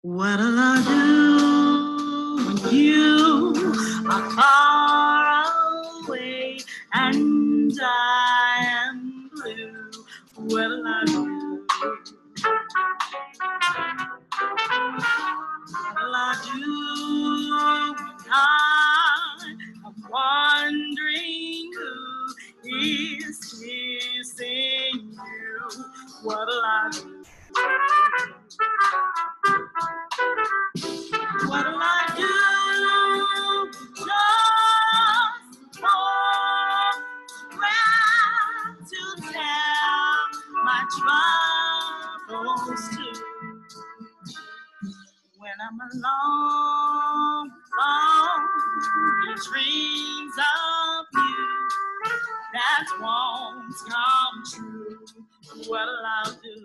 What'll I do when you are far away and I am blue? What'll I do? What'll I do when I'm wondering who is kissing you? What'll I do? What'll I do? Just walk around to tell my troubles to. When I'm alone, the dreams of you that won't come true. What'll I do?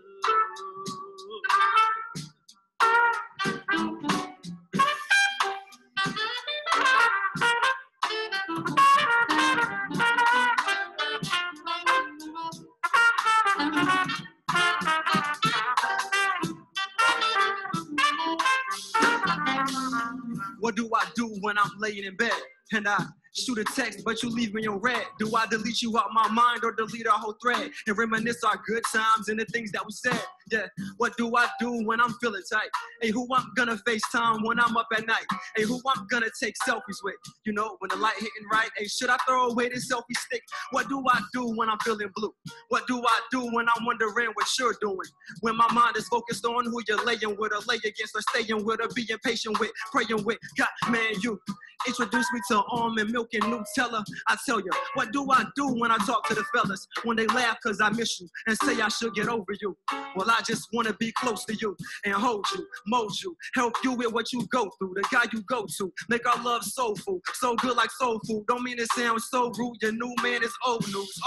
What do I do when I'm laying in bed and I shoot a text but you leave me on red? Do I delete you out my mind or delete our whole thread and reminisce our good times and the things that we said? Yeah, what do I do when I'm feeling tight? Hey, who I'm gonna FaceTime when I'm up at night? Hey, who I'm gonna take selfies with? You know, when the light hitting right. Hey, should I throw away this selfie stick? What do I do when I'm feeling blue? What do I do when I'm wondering what you're doing? When my mind is focused on who you're laying with or lay against or staying with or being patient with, praying with. God, man, you introduce me to almond milk and Nutella. I tell you, what do I do when I talk to the fellas? When they laugh cause I miss you and say I should get over you. Well, I just want to be close to you and hold you, mold you, help you with what you go through, the guy you go to, make our love soulful, so good like soul food. Don't mean it sounds so rude, your new man is old news,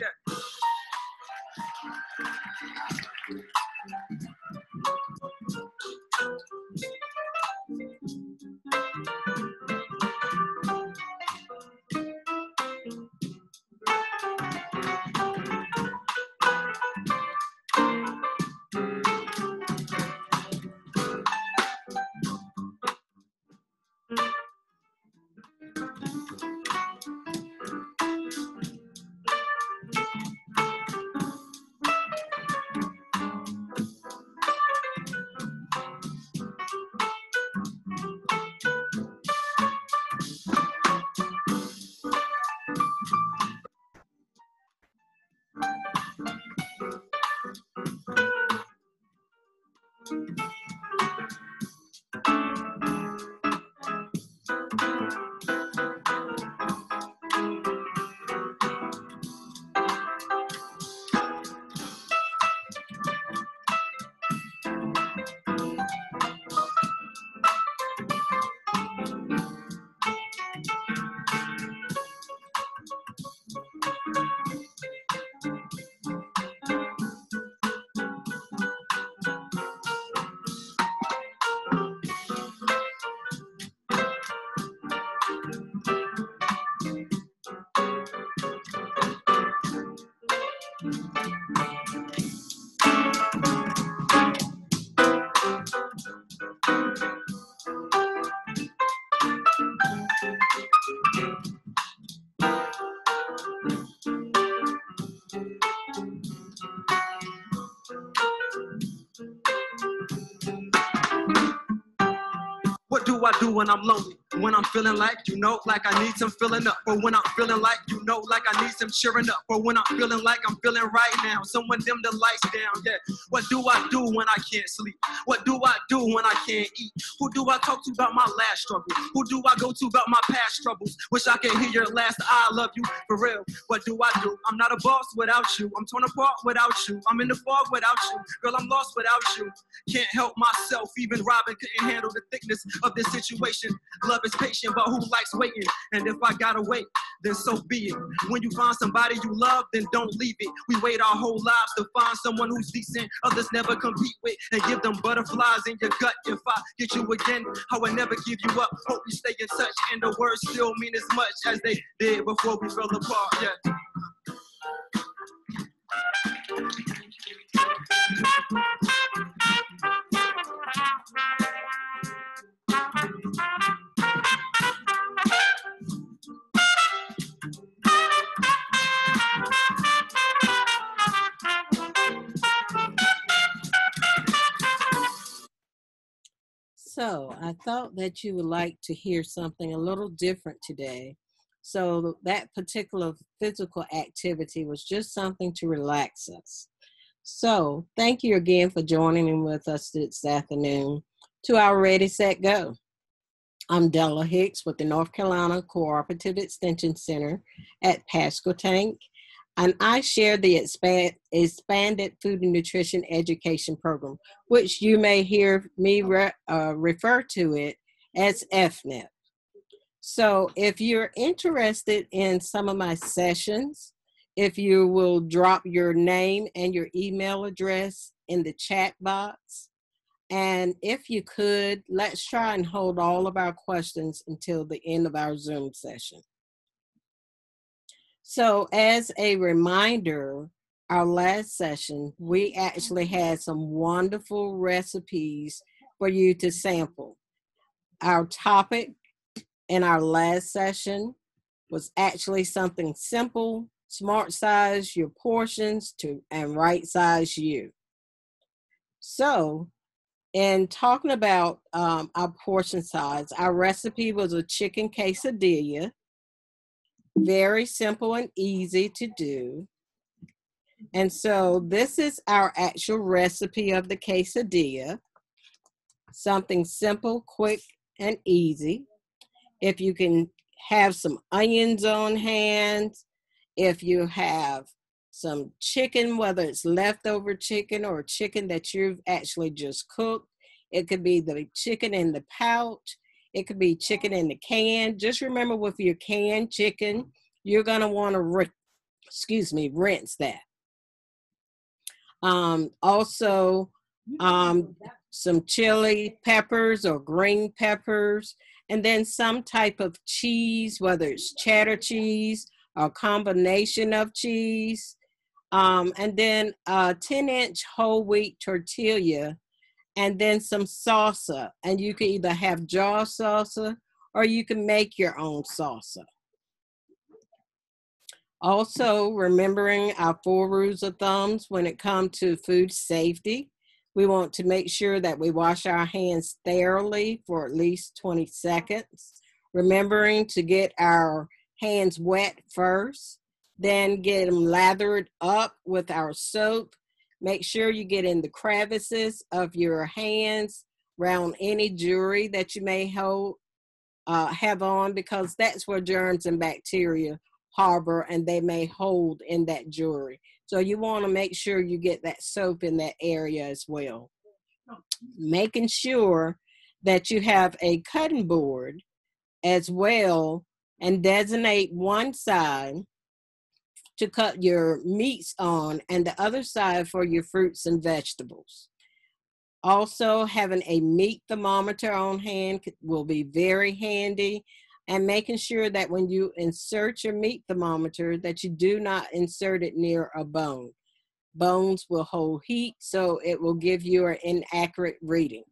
yeah. What do I do when I'm lonely? When I'm feeling like, you know, like I need some filling up. Or when I'm feeling like, you know, like I need some cheering up. Or when I'm feeling like I'm feeling right now. Someone dim the lights down, yeah. What do I do when I can't sleep? What do I do when I can't eat? Who do I talk to about my last struggle? Who do I go to about my past troubles? Wish I could hear your last I love you, for real. What do I do? I'm not a boss without you. I'm torn apart without you. I'm in the fog without you. Girl, I'm lost without you. Can't help myself. Even Robin couldn't handle the thickness of this situation. Love is patient, but who likes waiting? And if I gotta wait, then so be it. When you find somebody you love, then don't leave it. We wait our whole lives to find someone who's decent, others never compete with, and give them butterflies in your gut. If I get you again, I would never give you up. Hope we stay in touch, and the words still mean as much as they did before we fell apart, yeah. thought that you would like to hear something a little different today. So that particular physical activity was just something to relax us. So thank you again for joining in with us this afternoon to our Ready, Set, Go. I'm Della Hicks with the North Carolina Cooperative Extension Center at Pasquotank, and I share the expanded food and nutrition education program, which you may hear me refer to it as FNEP. So if you're interested in some of my sessions, if you will drop your name and your email address in the chat box, and if you could, let's try and hold all of our questions until the end of our Zoom session. So as a reminder, our last session, we actually had some wonderful recipes for you to sample. Our topic in our last session was actually something simple: smart size your portions and right size you. So in talking about our portion size, our recipe was a chicken quesadilla, very simple and easy to do. And so this is our actual recipe of the quesadilla, something simple, quick, and easy. If you can have some onions on hand, if you have some chicken, whether it's leftover chicken or chicken that you've actually just cooked, it could be the chicken in the pouch, it could be chicken in the can. Just remember, with your canned chicken, you're going to want to rinse that. Also, some chili peppers or green peppers, and then some type of cheese, whether it's cheddar cheese or a combination of cheese, and then a 10-inch whole wheat tortilla, and then some salsa. And you can either have jar salsa or you can make your own salsa. Also, remembering our 4 rules of thumbs when it comes to food safety. We want to make sure that we wash our hands thoroughly for at least 20 seconds. Remembering to get our hands wet first, then get them lathered up with our soap. Make sure you get in the crevices of your hands around any jewelry that you may have on, because that's where germs and bacteria harbor, and they may hold in that jewelry. So you want to make sure you get that soap in that area as well. Making sure that you have a cutting board as well, and designate one side to cut your meats on and the other side for your fruits and vegetables. Also, having a meat thermometer on hand will be very handy, and making sure that when you insert your meat thermometer that you do not insert it near a bone. Bones will hold heat, so it will give you an inaccurate reading.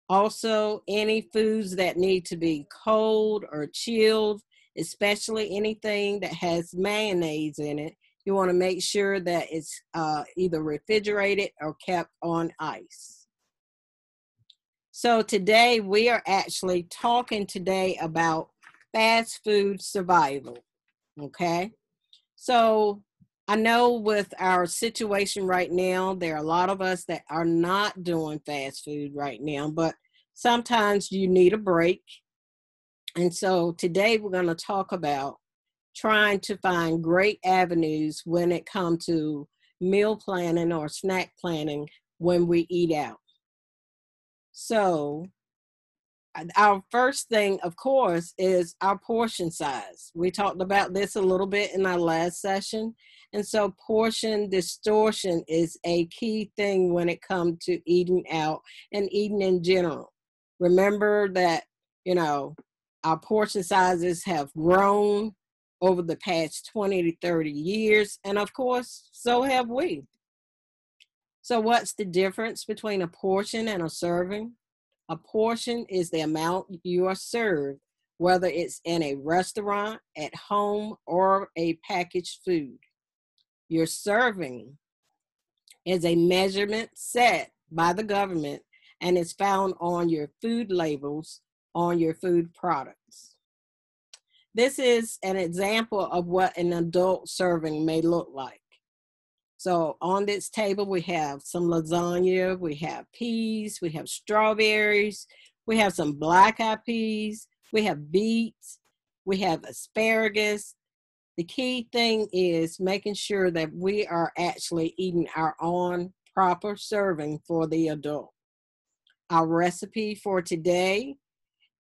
Also, any foods that need to be cold or chilled, especially anything that has mayonnaise in it, you want to make sure that it's either refrigerated or kept on ice. So today we are actually talking about fast food survival, okay? So I know with our situation right now, there are a lot of us that are not doing fast food right now, but sometimes you need a break. And so today we're going to talk about trying to find great avenues when it comes to meal planning or snack planning when we eat out. So our first thing, of course, is our portion size. We talked about this a little bit in our last session. And so portion distortion is a key thing when it comes to eating out and eating in general. Remember that, our portion sizes have grown over the past 20 to 30 years. And of course, so have we. So what's the difference between a portion and a serving? A portion is the amount you are served, whether it's in a restaurant, at home, or a packaged food. Your serving is a measurement set by the government and it's found on your food labels on your food products. This is an example of what an adult serving may look like. So on this table, we have some lasagna, we have peas, we have strawberries, we have some black-eyed peas, we have beets, we have asparagus. The key thing is making sure that we are actually eating our own proper serving for the adult. Our recipe for today,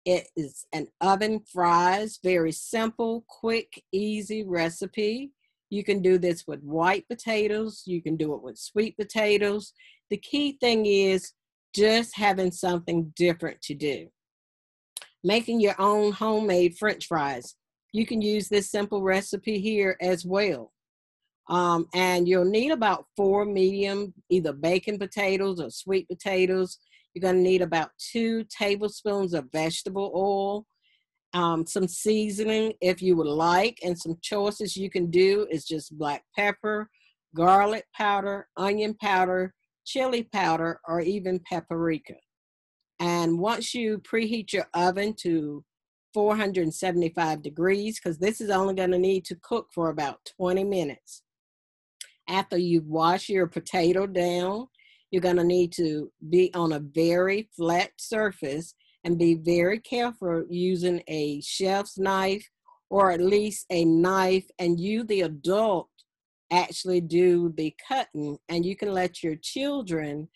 it is an oven fries, very simple, quick, easy recipe. You can do this with white potatoes. You can do it with sweet potatoes. The key thing is just having something different to do. Making your own homemade French fries. You can use this simple recipe here as well. And you'll need about 4 medium, either bacon potatoes or sweet potatoes. You're going to need about 2 tablespoons of vegetable oil, some seasoning if you would like, and some choices you can do is just black pepper, garlic powder, onion powder, chili powder, or even paprika. And once you preheat your oven to 475 degrees, because this is only going to need to cook for about 20 minutes. After you wash your potato down, you're going to need to be on a very flat surface and be very careful using a chef's knife or at least a knife, and you, the adult, actually do the cutting, and you can let your children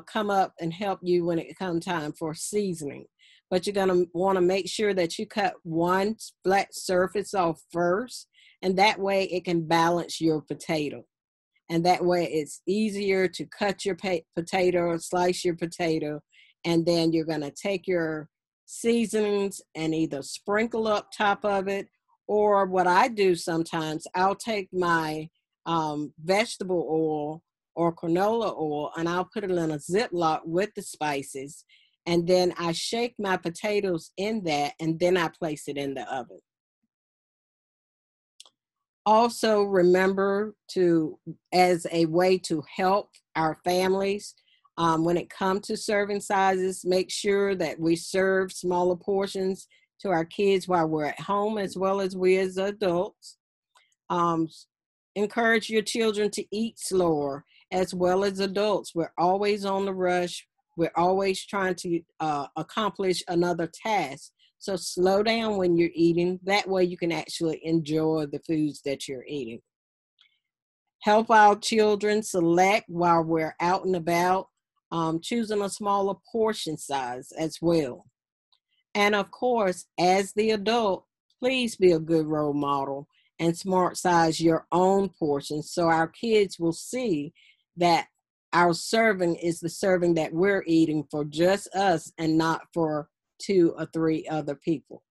come up and help you when it comes time for seasoning. But you're going to want to make sure that you cut one flat surface off first, and that way it can balance your potato. And that way it's easier to cut your potato or slice your potato. And then you're going to take your seasonings and either sprinkle up top of it, or what I do sometimes, I'll take my vegetable oil or canola oil and I'll put it in a Ziploc with the spices. And then I shake my potatoes in that, and then I place it in the oven. Also remember to, as a way to help our families, when it comes to serving sizes, make sure that we serve smaller portions to our kids while we're at home as well as we as adults. Encourage your children to eat slower as well as adults. We're always on the rush. We're always trying to accomplish another task. So slow down when you're eating. That way you can actually enjoy the foods that you're eating. Help our children select while we're out and about, choosing a smaller portion size as well. And of course, as the adult, please be a good role model and smart size your own portions so our kids will see that our serving is the serving that we're eating for just us and not for 2 or 3 other people.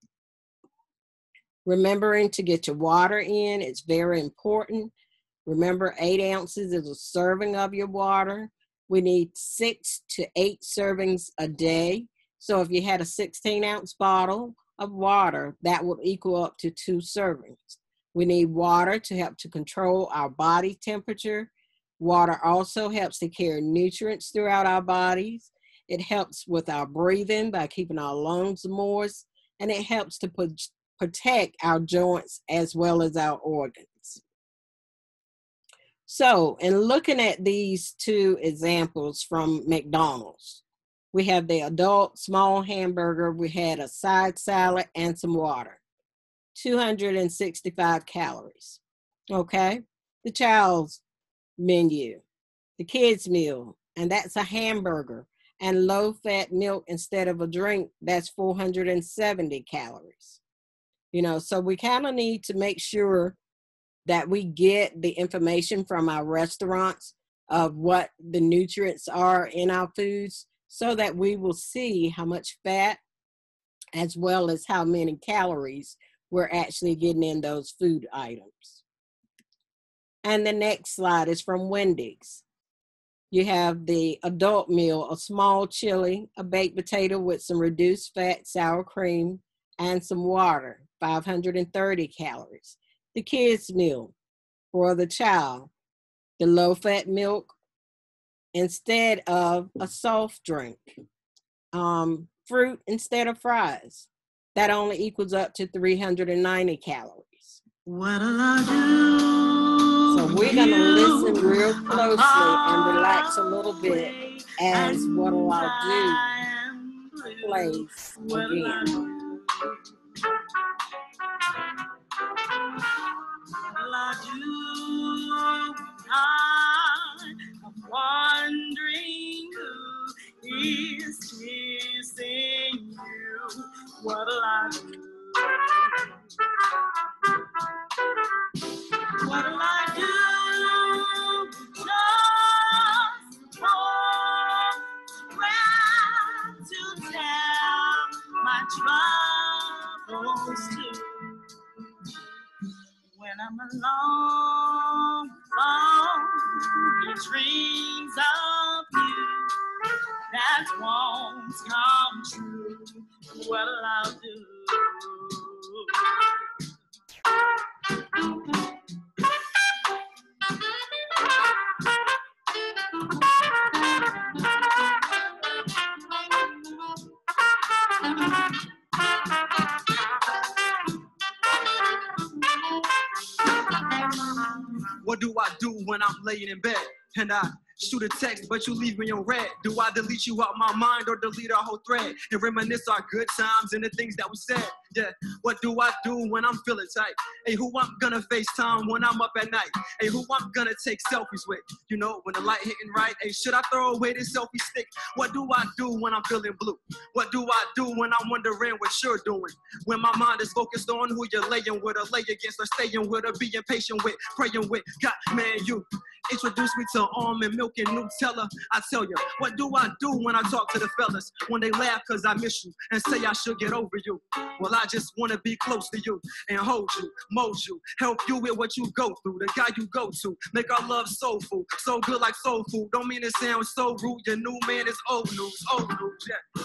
Remembering to get your water in, it's very important. Remember, 8 ounces is a serving of your water. We need 6 to 8 servings a day. So if you had a 16-ounce bottle of water, that would equal up to 2 servings. We need water to help to control our body temperature. Water also helps to carry nutrients throughout our bodies. It helps with our breathing by keeping our lungs moist, and it helps to protect our joints as well as our organs. So, in looking at these 2 examples from McDonald's, we have the adult small hamburger, we had a side salad and some water, 265 calories. Okay, the child's menu, the kids' meal, and that's a hamburger. And low-fat milk instead of a drink, that's 470 calories. So we kind of need to make sure that we get the information from our restaurants of what the nutrients are in our foods so that we will see how much fat as well as how many calories we're actually getting in those food items. And the next slide is from Wendy's. You have the adult meal, a small chili, a baked potato with some reduced fat, sour cream, and some water, 530 calories. The kids' meal for the child, the low-fat milk, instead of a soft drink. Fruit instead of fries. That only equals up to 390 calories. What'll I do? So we're going to listen real closely and relax a little bit as What'll I Do plays again. What'll I do? I'm wondering who is kissing you. What'll I do? What'll I do? Just walk around to tell my troubles to. When I'm alone, in dreams of you that won't come true. What'll I do? What do I do when I'm laying in bed and I shoot a text, but you leave me on red? Do I delete you out my mind or delete our whole thread and reminisce our good times and the things that we said? Yeah, what do I do when I'm feeling tight? Hey, who I'm gonna FaceTime when I'm up at night? Hey, who I'm gonna take selfies with? You know, when the light hitting right. Hey, should I throw away this selfie stick? What do I do when I'm feeling blue? What do I do when I'm wondering what you're doing? When my mind is focused on who you're laying with, or lay against, or staying with, or being patient with, praying with. God, man, you introduce me to almond milk and Nutella. I tell you, what do I do when I talk to the fellas? When they laugh cause I miss you and say I should get over you. Well, I just wanna be close to you and hold you, mold you, help you with what you go through, the guy you go to, make our love soulful, so good like soul food. Don't mean it sounds so rude, your new man is old news, yeah.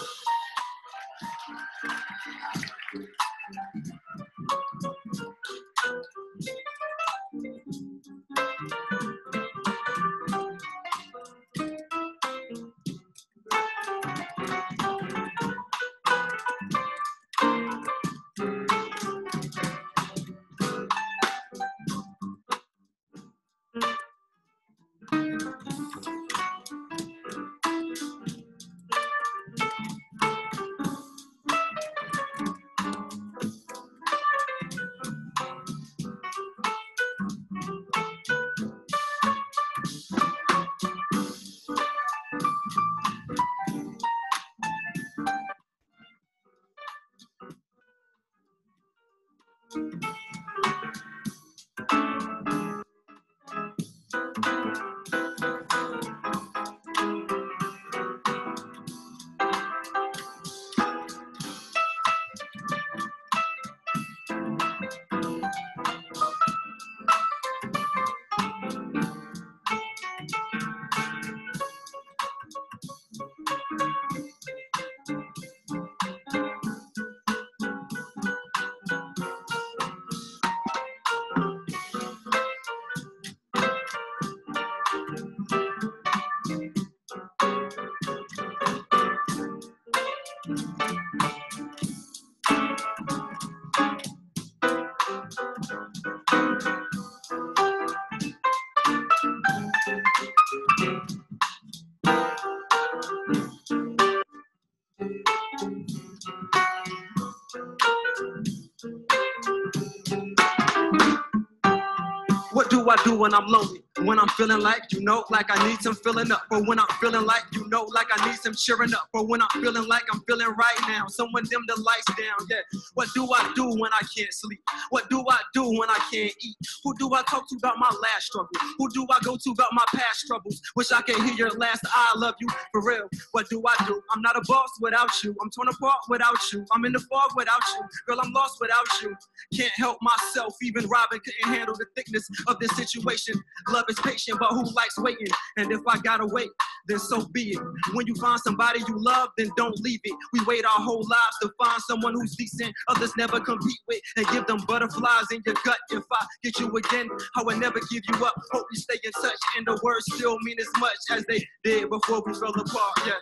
What do I do when I'm lonely? When I'm feeling like, you know, like I need some filling up. Or when I'm feeling like, you know, like I need some cheering up. Or when I'm feeling like I'm feeling right now. Someone dim the lights down, yeah. What do I do when I can't sleep? What do I do when I can't eat? Who do I talk to about my last struggle? Who do I go to about my past troubles? Wish I could hear your last I love you, for real. What do I do? I'm not a boss without you. I'm torn apart without you. I'm in the fog without you. Girl, I'm lost without you. Can't help myself. Even Robin couldn't handle the thickness of this situation. Love is patient, but who likes waiting? And if I gotta wait, then so be it. When you find somebody you love, then don't leave it. We wait our whole lives to find someone who's decent, others never compete with, and give them butterflies in your gut. If I get you again, I will never give you up. Hope we stay in touch, and the words still mean as much as they did before we fell apart. Yeah.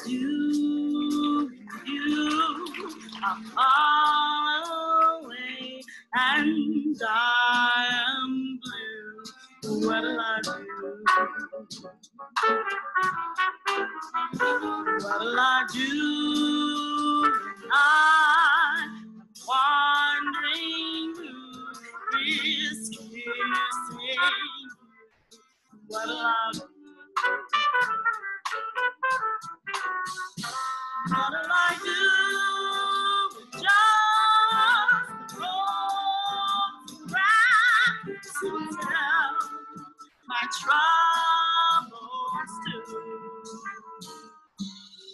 You are far away, and I am blue. What'll I do? What'll I do? I'm wandering who is kissing. What'll I do? What'll I do with just the right to tell my troubles too?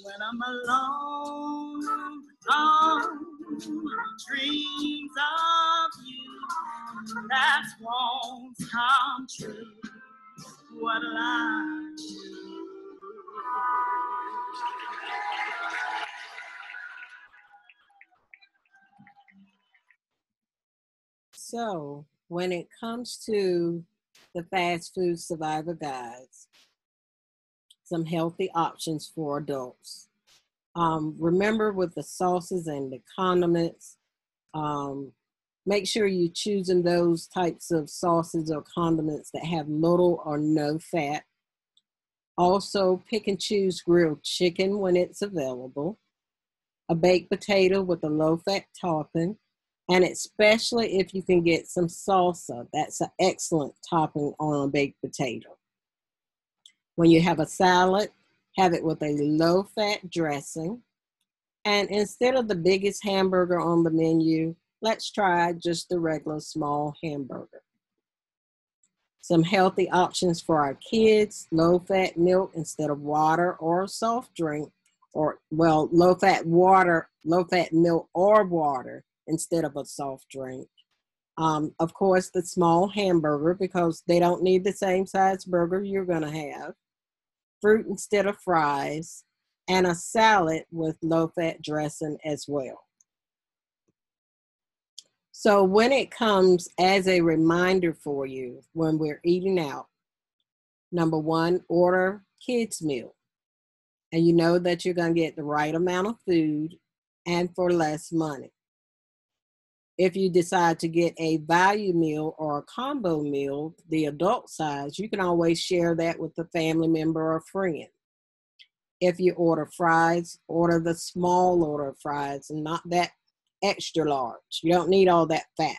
When I'm alone, dreams of you that won't come true. What'll I do? So when it comes to the fast food survivor guides, some healthy options for adults. Remember with the sauces and the condiments, make sure you're choosing those types of sauces or condiments that have little or no fat. Also, pick and choose grilled chicken when it's available, a baked potato with a low-fat topping, and especially if you can get some salsa, that's an excellent topping on a baked potato. When you have a salad, have it with a low-fat dressing. And instead of the biggest hamburger on the menu, let's try just the regular small hamburger. Some healthy options for our kids, low-fat milk instead of water or a soft drink, or, well, low-fat milk or water instead of a soft drink. Of course, the small hamburger, because they don't need the same size burger you're going to have. Fruit instead of fries, and a salad with low-fat dressing as well. So when it comes as a reminder for you when we're eating out, number one, order kids' meal. And you know that you're going to get the right amount of food and for less money. If you decide to get a value meal or a combo meal, the adult size, you can always share that with a family member or friend. If you order fries, order the small order of fries and not that extra large. You don't need all that fat.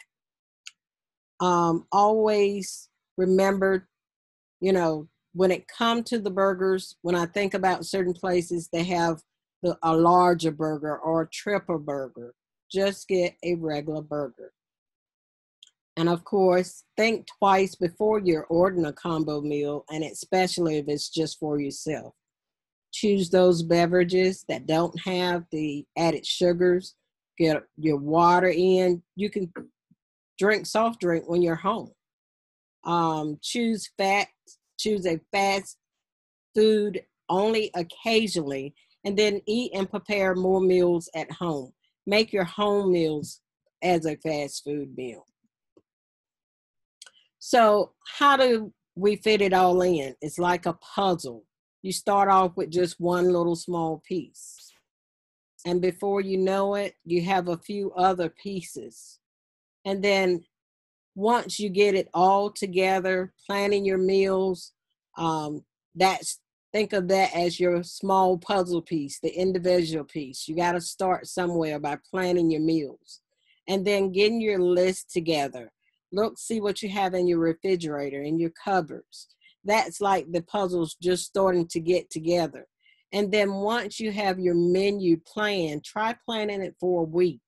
Always remember, when it comes to the burgers, when I think about certain places, they have a larger burger or a triple burger. Just get a regular burger. And of course, think twice before you're ordering a combo meal, and especially if it's just for yourself. Choose those beverages that don't have the added sugars. Get your water in. You can drink soft drink when you're home. Choose a fast food only occasionally, and then eat and prepare more meals at home. Make your home meals as a fast food meal. So how do we fit it all in? It's like a puzzle. You start off with just one little small piece. And before you know it, you have a few other pieces. And then once you get it all together, planning your meals, that's think of that as your small puzzle piece, the individual piece. You got to start somewhere by planning your meals and then getting your list together. Look, see what you have in your refrigerator, in your cupboards. That's like the puzzles just starting to get together. And then once you have your menu planned, try planning it for a week.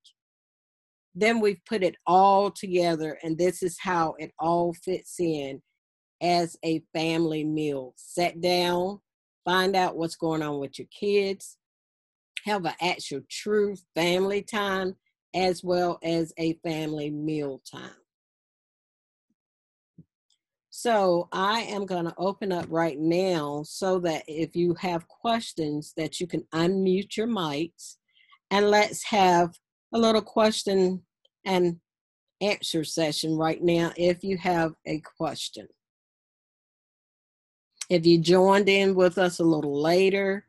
Then we've put it all together, and this is how it all fits in as a family meal. Sit down, find out what's going on with your kids, have an actual true family time, as well as a family meal time. So I am going to open up right now so that if you have questions that you can unmute your mics, and let's have a little question and answer session right now if you have a question. If you joined in with us a little later,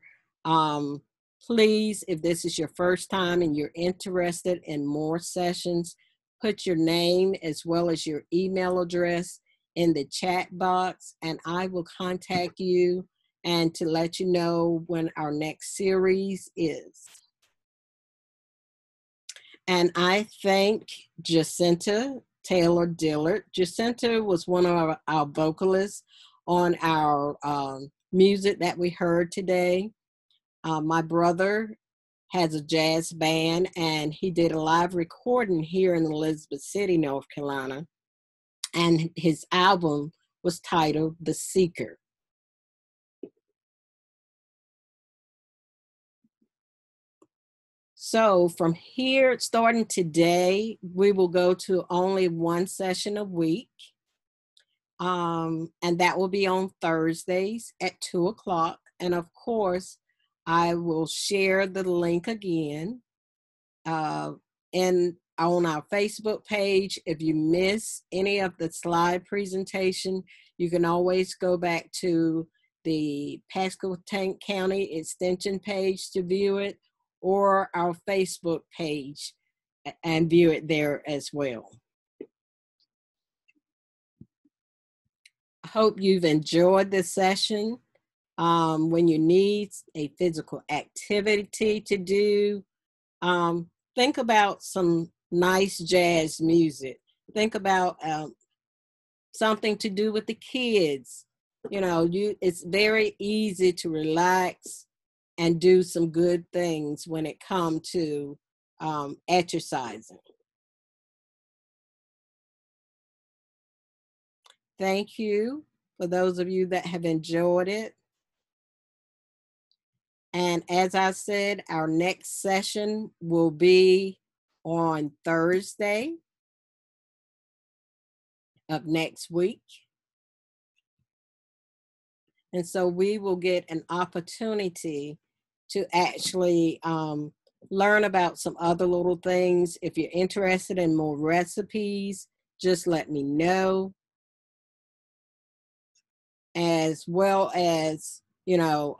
please, if this is your first time and you're interested in more sessions, put your name as well as your email address in the chat box, and I will contact you and to let you know when our next series is. And I thank Jacinta Taylor Dillard. Jacinta was one of our vocalists on our music that we heard today. My brother has a jazz band, and he did a live recording here in Elizabeth City, North Carolina. And his album was titled The Seeker. So from here, starting today, we will go to only one session a week. And that will be on Thursdays at 2 o'clock. And of course, I will share the link again and on our Facebook page. If you miss any of the slide presentation, you can always go back to the Pasco County Extension page to view it, or our Facebook page and view it there as well. I hope you've enjoyed this session. When you need a physical activity to do, think about some nice jazz music. Think about something to do with the kids. You know, it's very easy to relax and do some good things when it comes to exercising. Thank you for those of you that have enjoyed it. And as I said, our next session will be on Thursday of next week. And so we will get an opportunity to actually learn about some other little things. If you're interested in more recipes, just let me know. As well as, you know,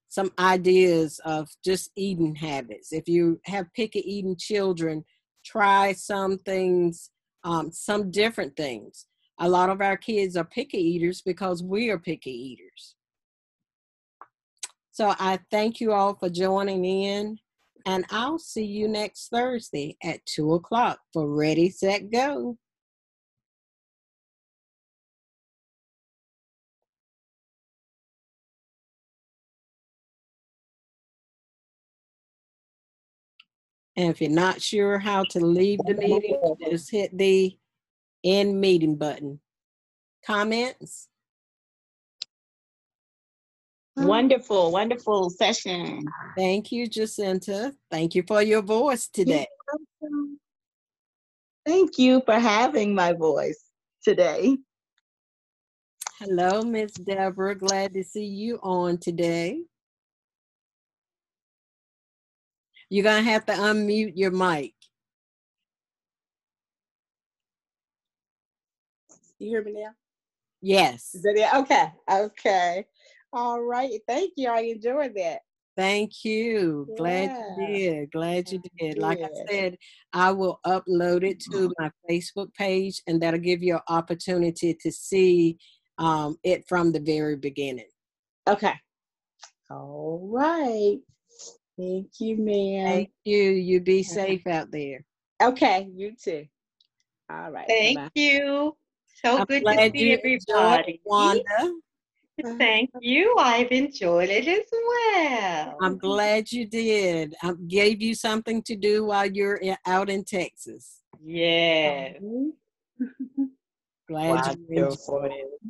some ideas of just eating habits. If you have picky eating children, try some things, some different things. A lot of our kids are picky eaters because we are picky eaters. So I thank you all for joining in, and I'll see you next Thursday at 2 o'clock for Ready, Set, Go. And if you're not sure how to leave the meeting, just hit the end meeting button. Comments? Wonderful, wonderful session. Thank you, Jacinta. Thank you for your voice today. Thank you for having my voice today. Hello, Miss Deborah. Glad to see you on today. You're going to have to unmute your mic. You hear me now? Yes. Is that it? Okay. Okay. All right. Thank you. I enjoyed that. Thank you. Glad you did. Glad you did. Like I said, I will upload it to my Facebook page, and that'll give you an opportunity to see it from the very beginning. Okay. All right. Thank you, ma'am. Thank you. You be safe out there. Okay. You too. All right. Thank Bye-bye. you. So I'm good to glad see you everybody. enjoyed, Wanda. Thank you. I've enjoyed it as well. I'm glad you did. I gave you something to do while you're out in Texas. Yes. Glad you enjoyed it.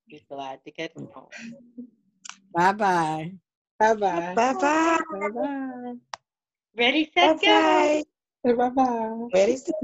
Be glad to get home. Bye-bye. Bye-bye. Bye-bye. Bye-bye. Ready, set, go. Bye-bye. Bye-bye. Ready, set,